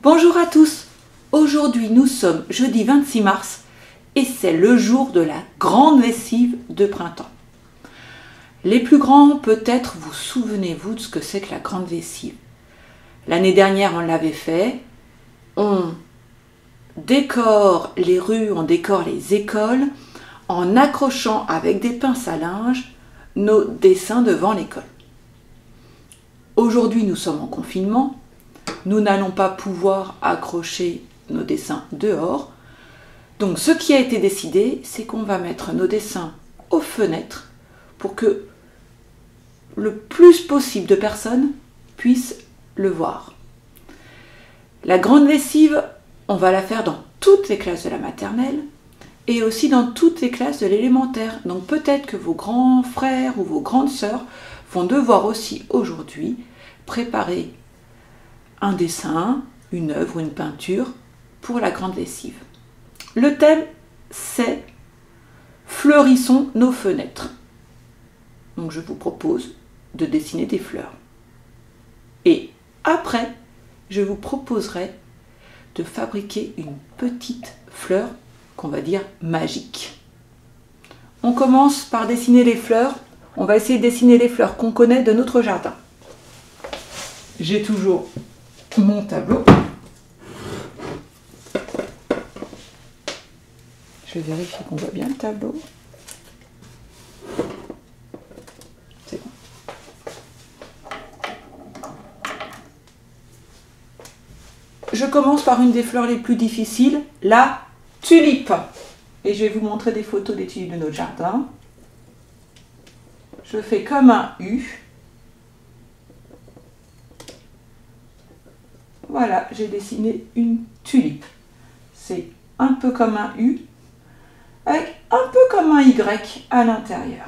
Bonjour à tous. Aujourd'hui nous sommes jeudi 26 mars et c'est le jour de la grande lessive de printemps. Les plus grands, peut-être vous souvenez-vous de ce que c'est que la grande lessive. L'année dernière on l'avait fait. On décore les rues, on décore les écoles en accrochant avec des pinces à linge nos dessins devant l'école. Aujourd'hui nous sommes en confinement. Nous n'allons pas pouvoir accrocher nos dessins dehors. Donc ce qui a été décidé, c'est qu'on va mettre nos dessins aux fenêtres pour que le plus possible de personnes puissent le voir. La grande lessive, on va la faire dans toutes les classes de la maternelle et aussi dans toutes les classes de l'élémentaire. Donc peut-être que vos grands frères ou vos grandes sœurs vont devoir aussi aujourd'hui préparer un dessin, une œuvre, une peinture pour la grande lessive. Le thème, c'est « Fleurissons nos fenêtres ». Donc je vous propose de dessiner des fleurs. Et après, je vous proposerai de fabriquer une petite fleur qu'on va dire magique. On commence par dessiner les fleurs. On va essayer de dessiner les fleurs qu'on connaît de notre jardin. J'ai toujours mon tableau. Je vais vérifier qu'on voit bien le tableau. C'est bon. Je commence par une des fleurs les plus difficiles, la tulipe. Et je vais vous montrer des photos des tulipes de notre jardin. Je fais comme un U. Voilà, j'ai dessiné une tulipe. C'est un peu comme un U, avec un peu comme un Y à l'intérieur.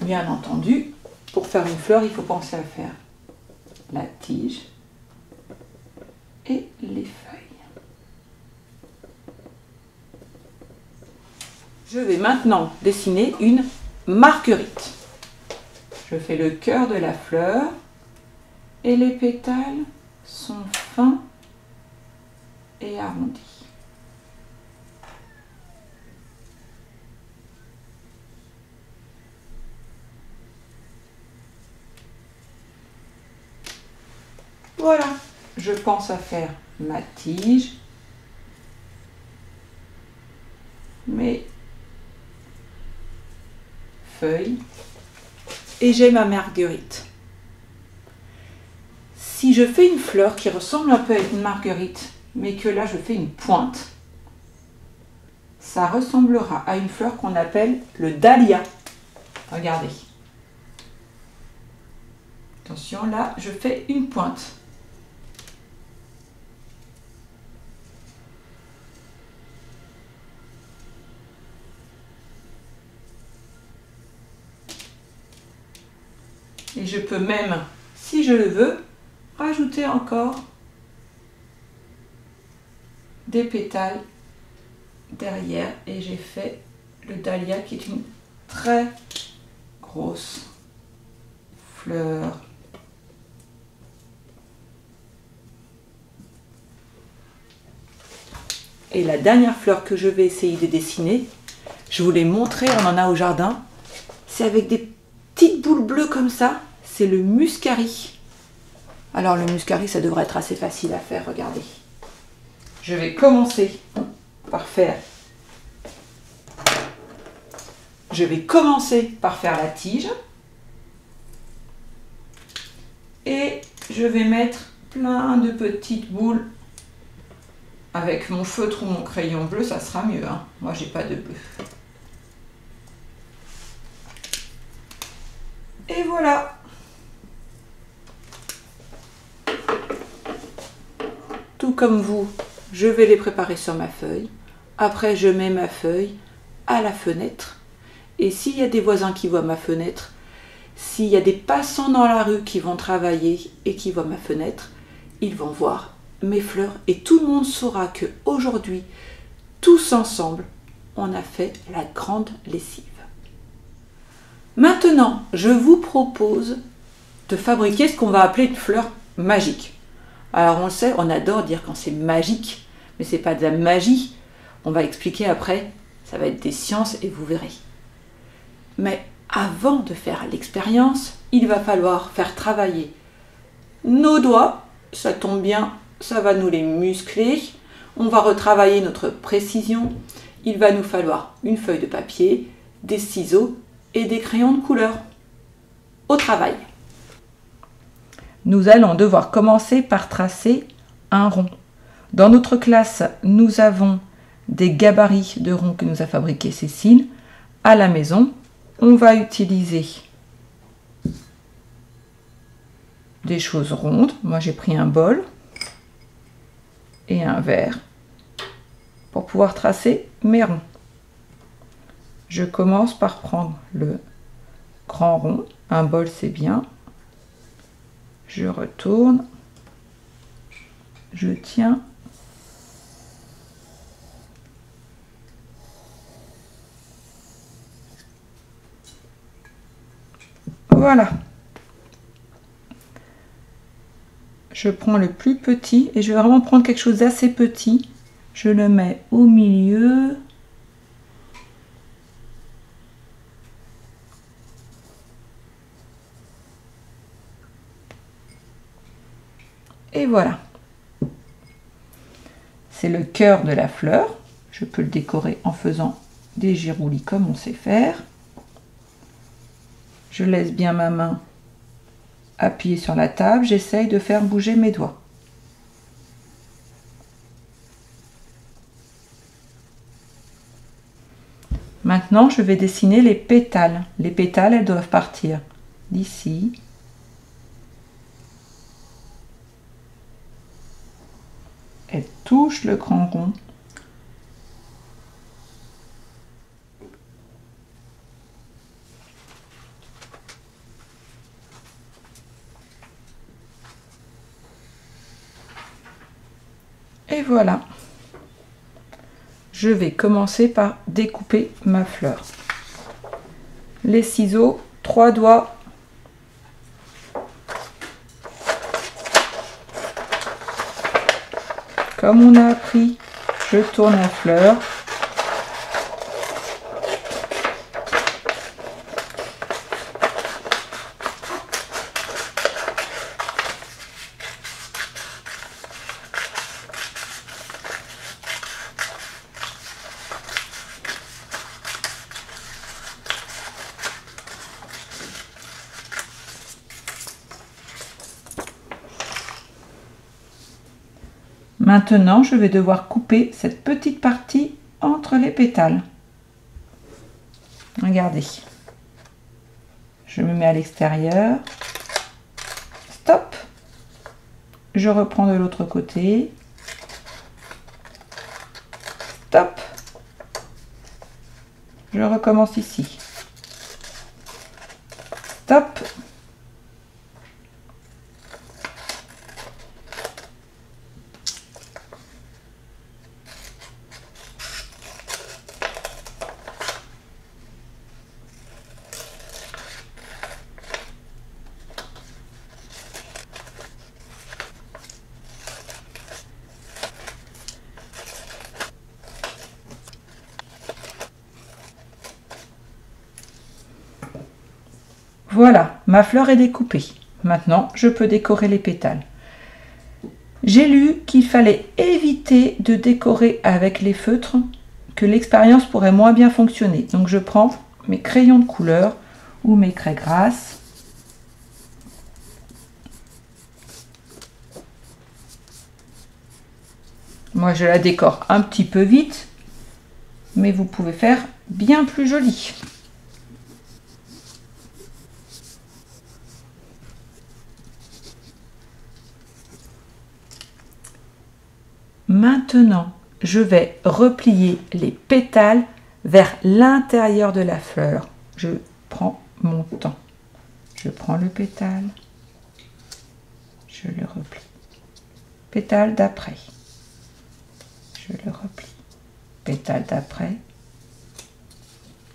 Bien entendu, pour faire une fleur, il faut penser à faire la tige et les feuilles. Je vais maintenant dessiner une marguerite. Je fais le cœur de la fleur. Et les pétales sont fins et arrondis. Voilà, je pense à faire ma tige, mes feuilles et j'ai ma marguerite. Si je fais une fleur qui ressemble un peu à une marguerite, mais que là je fais une pointe, ça ressemblera à une fleur qu'on appelle le dahlia. Regardez. Attention, là je fais une pointe. Et je peux même, si je le veux, rajouter encore des pétales derrière et j'ai fait le dahlia qui est une très grosse fleur. Et la dernière fleur que je vais essayer de dessiner, je vous l'ai montré, on en a au jardin, c'est avec des petites boules bleues comme ça, c'est le muscari. Alors le muscari, ça devrait être assez facile à faire, regardez. Je vais commencer par faire la tige. Et je vais mettre plein de petites boules. Avec mon feutre ou mon crayon bleu, ça sera mieux, hein. Moi, j'ai pas de bleu. Et voilà. Tout comme vous, je vais les préparer sur ma feuille. Après, je mets ma feuille à la fenêtre. Et s'il y a des voisins qui voient ma fenêtre, s'il y a des passants dans la rue qui vont travailler et qui voient ma fenêtre, ils vont voir mes fleurs. Et tout le monde saura qu'aujourd'hui, tous ensemble, on a fait la grande lessive. Maintenant, je vous propose de fabriquer ce qu'on va appeler une fleur magique. Alors on le sait, on adore dire quand c'est magique, mais c'est pas de la magie. On va expliquer après, ça va être des sciences et vous verrez. Mais avant de faire l'expérience, il va falloir faire travailler nos doigts. Ça tombe bien, ça va nous les muscler. On va retravailler notre précision. Il va nous falloir une feuille de papier, des ciseaux et des crayons de couleur. Au travail. Nous allons devoir commencer par tracer un rond. Dans notre classe, nous avons des gabarits de ronds que nous a fabriqué Cécile. À la maison, on va utiliser des choses rondes. Moi, j'ai pris un bol et un verre pour pouvoir tracer mes ronds. Je commence par prendre le grand rond. Un bol, c'est bien. Je retourne. Je tiens. Voilà. Je prends le plus petit et je vais vraiment prendre quelque chose d'assez petit. Je le mets au milieu. Et voilà. C'est le cœur de la fleur. Je peux le décorer en faisant des giroulis comme on sait faire. Je laisse bien ma main appuyée sur la table. J'essaye de faire bouger mes doigts. Maintenant, je vais dessiner les pétales. Les pétales, elles doivent partir d'ici. Elles touchent le grand rond. Et voilà. Je vais commencer par découper ma fleur. Les ciseaux, 3 doigts. Comme on a appris, je tourne la fleur. Maintenant, je vais devoir couper cette petite partie entre les pétales. Regardez. Je me mets à l'extérieur. Stop. Je reprends de l'autre côté. Stop. Je recommence ici. Stop. Voilà, ma fleur est découpée. Maintenant, je peux décorer les pétales. J'ai lu qu'il fallait éviter de décorer avec les feutres, que l'expérience pourrait moins bien fonctionner. Donc je prends mes crayons de couleur ou mes craies grasses. Moi, je la décore un petit peu vite, mais vous pouvez faire bien plus joli. Maintenant, je vais replier les pétales vers l'intérieur de la fleur. Je prends mon temps. Je prends le pétale. Je le replie. Pétale d'après. Je le replie. Pétale d'après.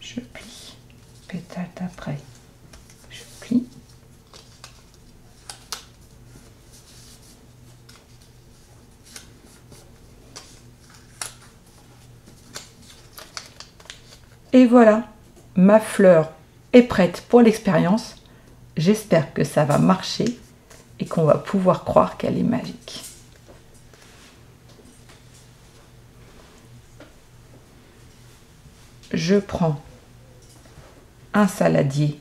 Je plie. Pétale d'après. Je plie. Et voilà, ma fleur est prête pour l'expérience. J'espère que ça va marcher et qu'on va pouvoir croire qu'elle est magique. Je prends un saladier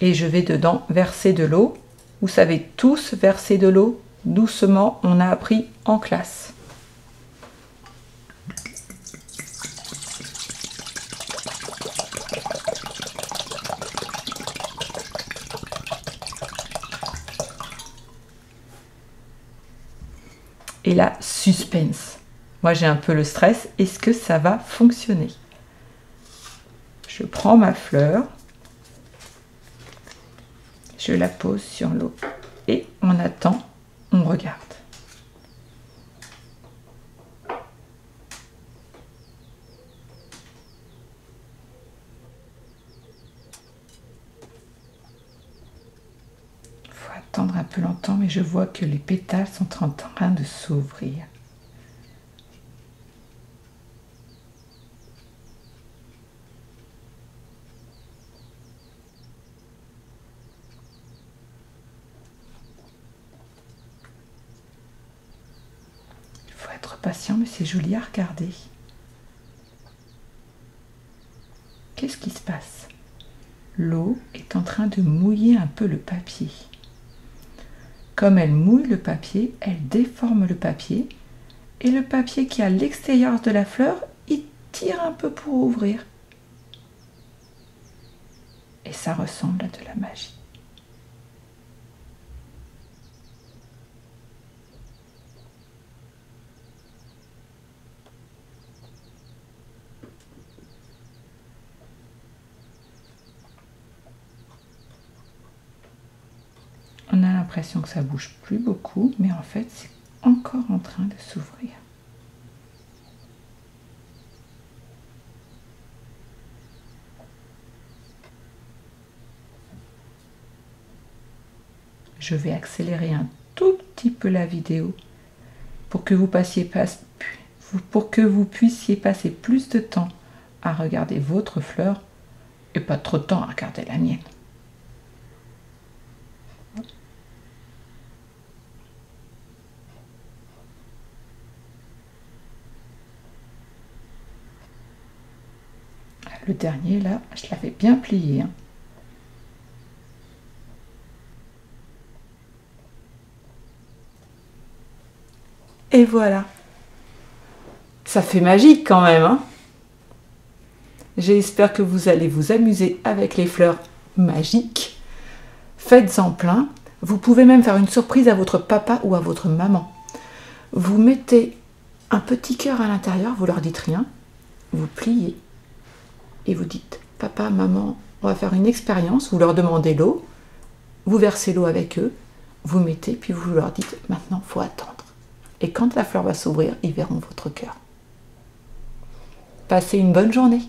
et je vais dedans verser de l'eau. Vous savez tous verser de l'eau doucement, on a appris en classe. Et là, suspense. Moi, j'ai un peu le stress. Est-ce que ça va fonctionner? Je prends ma fleur, je la pose sur l'eau et on attend, on regarde. Il faut attendre un peu longtemps, mais je vois que les pétales sont en train de s'ouvrir. Il faut être patient, mais c'est joli à regarder. Qu'est-ce qui se passe? L'eau est en train de mouiller un peu le papier. Comme elle mouille le papier, elle déforme le papier. Et le papier qui est à l'extérieur de la fleur, il tire un peu pour ouvrir. Et ça ressemble à de la magie. On a l'impression que ça bouge plus beaucoup, mais en fait, c'est encore en train de s'ouvrir. Je vais accélérer un tout petit peu la vidéo pour que vous puissiez passer plus de temps à regarder votre fleur et pas trop de temps à regarder la mienne. Le dernier, là, je l'avais bien plié. Et voilà. Ça fait magique quand même, hein? J'espère que vous allez vous amuser avec les fleurs magiques. Faites-en plein. Vous pouvez même faire une surprise à votre papa ou à votre maman. Vous mettez un petit cœur à l'intérieur, vous leur dites rien, vous pliez et vous dites « Papa, maman, on va faire une expérience », vous leur demandez l'eau, vous versez l'eau avec eux, vous mettez, puis vous leur dites « Maintenant, il faut attendre ». Et quand la fleur va s'ouvrir, ils verront votre cœur. Passez une bonne journée.